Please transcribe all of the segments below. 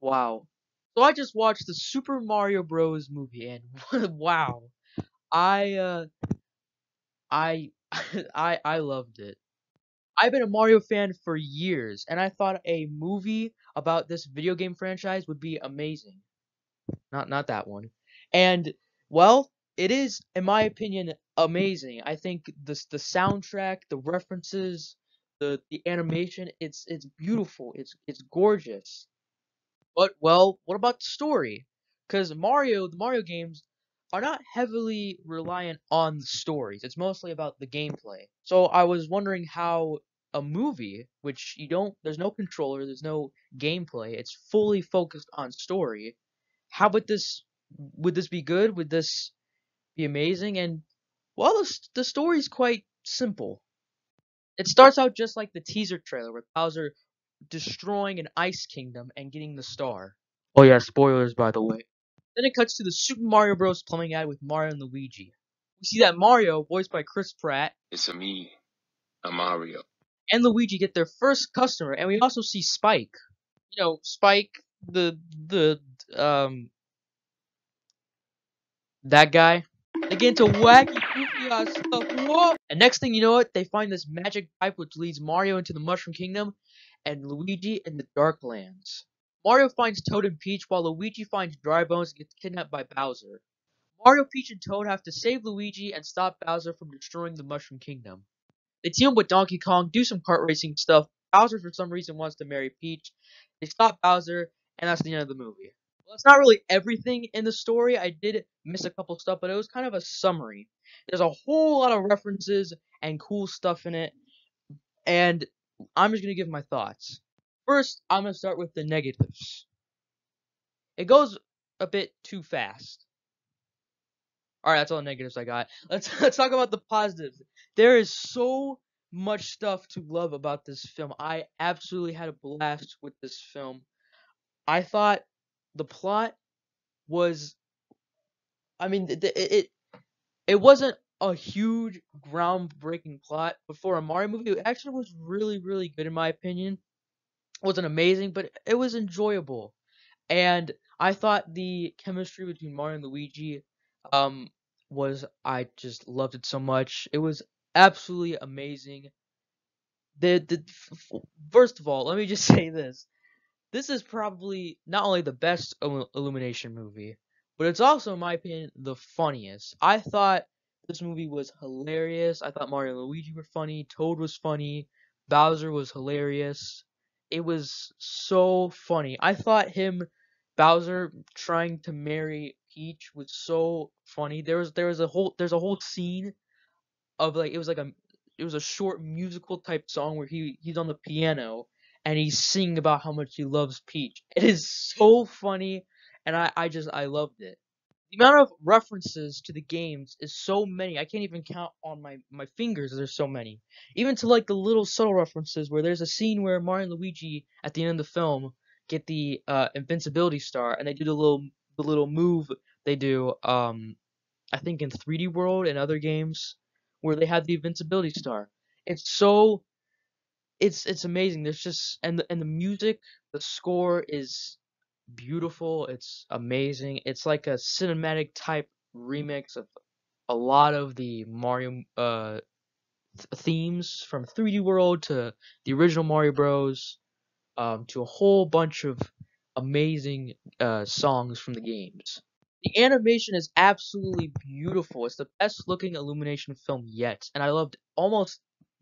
Wow. So I just watched the Super Mario Bros. Movie, and wow, I I I loved it. I've been a Mario fan for years, and I thought a movie about this video game franchise would be amazing. Not that one. And well, it is, in my opinion, amazing. I think the soundtrack, the references, the animation, it's beautiful. It's gorgeous. But well, what about the story? Because the Mario games are not heavily reliant on the stories. It's mostly about the gameplay. So I was wondering how a movie, which there's no controller, there's no gameplay, it's fully focused on story. How would this be good? Would this be amazing? And well, the story's quite simple. It starts out just like the teaser trailer with Bowser destroying an ice kingdom and getting the star. Oh yeah, spoilers by the way. Then it cuts to the Super Mario Bros. Plumbing ad with Mario and Luigi. We see that Mario, voiced by Chris Pratt, It's a me, a Mario. and Luigi get their first customer, and we also see Spike. Spike, the that guy. They get into wacky, goofy ass stuff. Whoa! And next thing you know it, they find this magic pipe which leads Mario into the Mushroom Kingdom and Luigi in the Dark Lands. Mario finds Toad and Peach while Luigi finds Dry Bones and gets kidnapped by Bowser. Mario, Peach, and Toad have to save Luigi and stop Bowser from destroying the Mushroom Kingdom. They team up with Donkey Kong, do some kart racing stuff. Bowser, for some reason, wants to marry Peach. They stop Bowser, and that's the end of the movie. Well, it's not really everything in the story. I did miss a couple stuff, but it was kind of a summary. There's a whole lot of references and cool stuff in it, and I'm just gonna give my thoughts. First, I'm gonna start with the negatives. It goes a bit too fast. All right, that's all the negatives I got. Let's talk about the positives. There is so much stuff to love about this film. I absolutely had a blast with this film. I thought the plot was, I mean, it wasn't a huge groundbreaking plot, but for a Mario movie, it actually was really good in my opinion. It wasn't amazing, but it was enjoyable. And I thought the chemistry between Mario and Luigi um I just loved it so much. It was absolutely amazing. First of all, let me just say this. This is probably not only the best Illumination movie, but it's also, in my opinion, the funniest. I thought this movie was hilarious. I thought Mario and Luigi were funny. Toad was funny. Bowser was hilarious. It was so funny. I thought Bowser trying to marry Peach was so funny. There's a whole scene of like it was a short musical type song where he's on the piano and he's singing about how much he loves Peach. It is so funny, and I loved it. The amount of references to the games is so many. I can't even count on my fingers. There's so many. Even to like the little subtle references where there's a scene where Mario and Luigi at the end of the film get the invincibility star and they do the little move they do I think in 3D World and other games where they have the invincibility star. It's so it's amazing. There's just and the music, the score is beautiful. It's amazing. It's like a cinematic type remix of a lot of the Mario themes from 3D World to the original Mario Bros. To a whole bunch of amazing songs from the games. The animation is absolutely beautiful. It's the best looking Illumination film yet, and I loved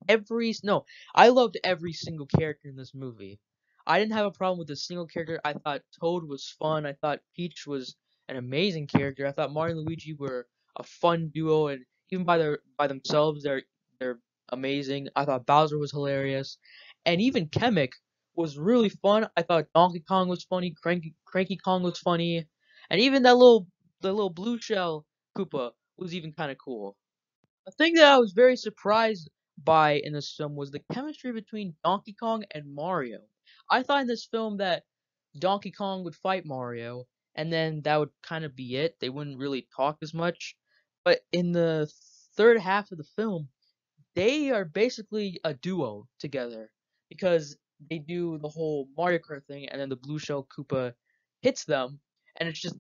every single character in this movie. I didn't have a problem with a single character. I thought Toad was fun. I thought Peach was an amazing character. I thought Mario and Luigi were a fun duo, and even by themselves, they're amazing. I thought Bowser was hilarious, and even Kamek was really fun. I thought Donkey Kong was funny. Cranky Kong was funny, and even the little blue shell Koopa was even kind of cool. A thing that I was very surprised by in this film was the chemistry between Donkey Kong and Mario. I thought in this film that Donkey Kong would fight Mario, and then that would kind of be it. They wouldn't really talk as much. But in the third half of the film, they are basically a duo together because they do the whole Mario Kart thing, and then the Blue Shell Koopa hits them, and it's just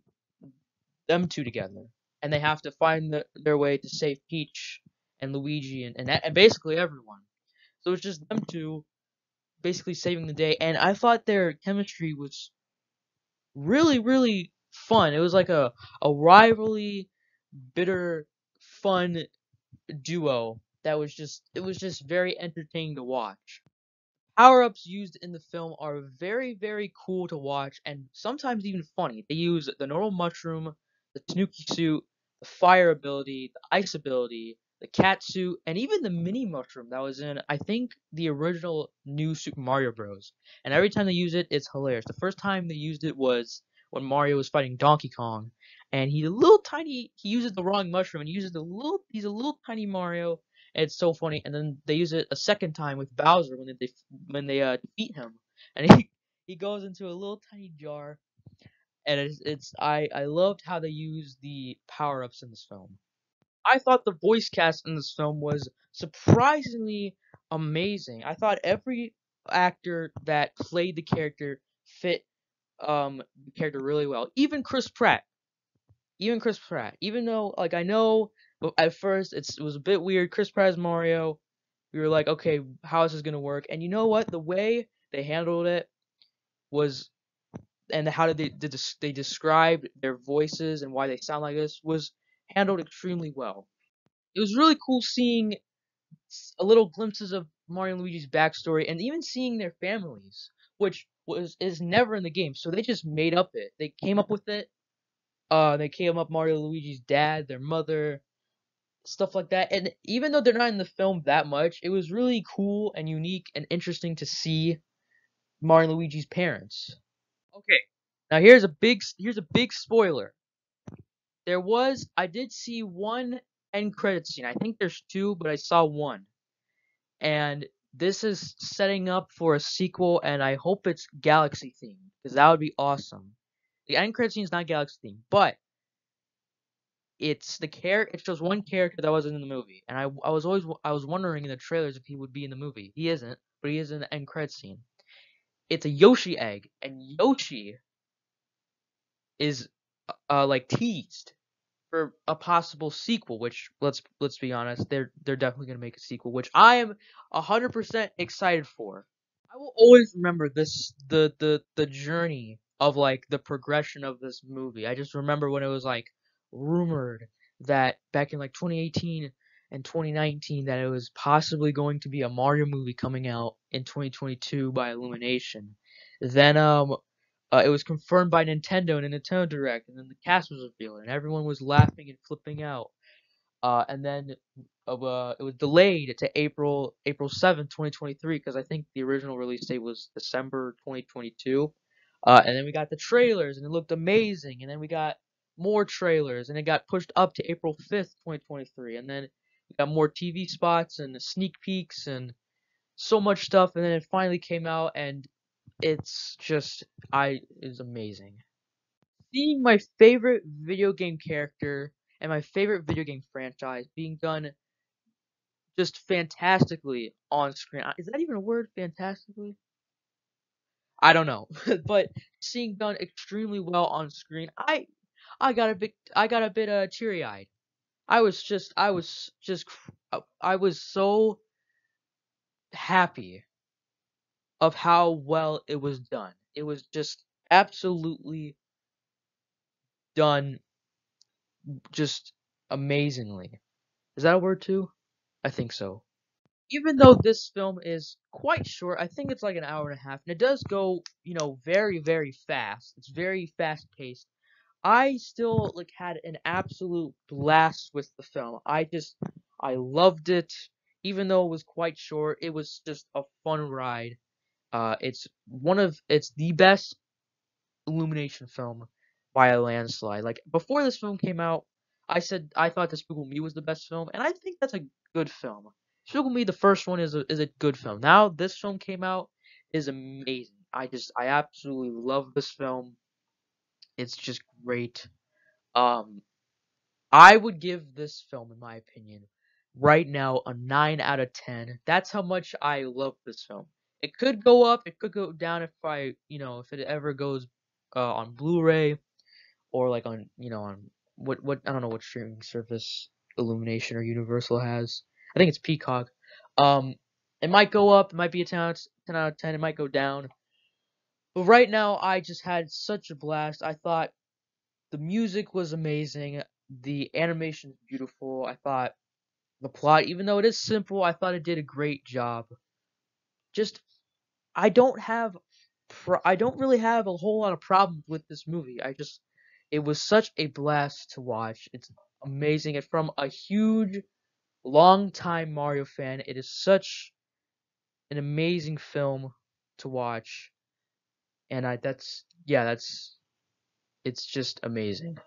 them two together, and they have to find their way to save Peach and Luigi and basically everyone. So it's just them two basically saving the day, and I thought their chemistry was really fun. It was like a rivalry, bitter, fun duo that was just very entertaining to watch. Power-ups used in the film are very cool to watch and sometimes even funny. They use the normal mushroom, the Tanuki suit, the fire ability, the ice ability, the cat suit, and even the mini mushroom that was in, I think, the original New Super Mario Bros. And every time they use it, it's hilarious. The first time they used it was when Mario was fighting Donkey Kong, and he uses the wrong mushroom and he's a little tiny Mario. It's so funny, and then they use it a second time with Bowser when they defeat him, and he goes into a little tiny jar, and I loved how they used the power ups in this film. I thought the voice cast in this film was surprisingly amazing. I thought every actor that played the character fit the character really well. Even Chris Pratt, even though like I know at first it was a bit weird. Chris Pratt as Mario, we were like, okay, how is this gonna work? And you know what? The way they handled it was, and how they described their voices and why they sound like this was handled extremely well. It was really cool seeing a little glimpses of Mario and Luigi's backstory and even seeing their families, which was is never in the game. So they just made up it. They came up with it. They came up Mario and Luigi's dad, their mother, stuff like that. And even though they're not in the film that much, it was really cool and unique and interesting to see Mario and Luigi's parents. Okay, now here's a big spoiler. I did see one end credit scene. I think there's two, but I saw one, and this is setting up for a sequel, and I hope it's Galaxy themed because that would be awesome. The end credit scene is not Galaxy themed, but it shows one character that wasn't in the movie, and I was wondering in the trailers if he would be in the movie. He isn't, but he is in the end credit scene. It's a Yoshi egg, and Yoshi is like teased for a possible sequel, which let's be honest, they're definitely gonna make a sequel, which I am 100% excited for. I will always remember the journey of like the progression of this movie. I just remember when it was like rumored that back in like 2018 and 2019 that it was possibly going to be a Mario movie coming out in 2022 by Illumination. Then it was confirmed by Nintendo in a Nintendo Direct, and then the cast was revealed, and everyone was laughing and flipping out. And then it was delayed to April 7th, 2023, because I think the original release date was December 2022. And then we got the trailers, and it looked amazing. And then we got more trailers, and it got pushed up to April 5th, 2023. And then we got more TV spots and sneak peeks and so much stuff. And then it finally came out, and it's just it's amazing. Seeing my favorite video game character and my favorite video game franchise being done just fantastically on screen. Is that even a word? Fantastically? I don't know, but seeing done extremely well on screen, I got a bit teary eyed. I was so happy of how well it was done. It was just absolutely done, just amazingly. Is that a word too? I think so. Even though this film is quite short, I think it's like an hour and a half, and it does go, very fast. It's very fast paced. I still like had an absolute blast with the film. I loved it, even though it was quite short. It was just a fun ride. It's the best Illumination film by a landslide. Like before this film came out, I said I thought Despicable Me was the best film, and I think that's a good film. Despicable Me, the first one, is a good film. Now this film came out is amazing. I absolutely love this film. It's just great. Um, I would give this film, in my opinion, right now a 9 out of 10. That's how much I love this film. It could go up, it could go down if if it ever goes on Blu-ray or like on on what I don't know what streaming service Illumination or Universal has. I think it's Peacock. Um, it might go up. It might be a 10 out of 10. It might go down. But right now, I just had such a blast. I thought the music was amazing. The animation is beautiful. I thought the plot, even though it is simple, I thought it did a great job. Just I don't have I don't really have a whole lot of problems with this movie. It was such a blast to watch. It's amazing. And from a huge long time Mario fan, it is such an amazing film to watch. And I that's yeah, that's it's just amazing.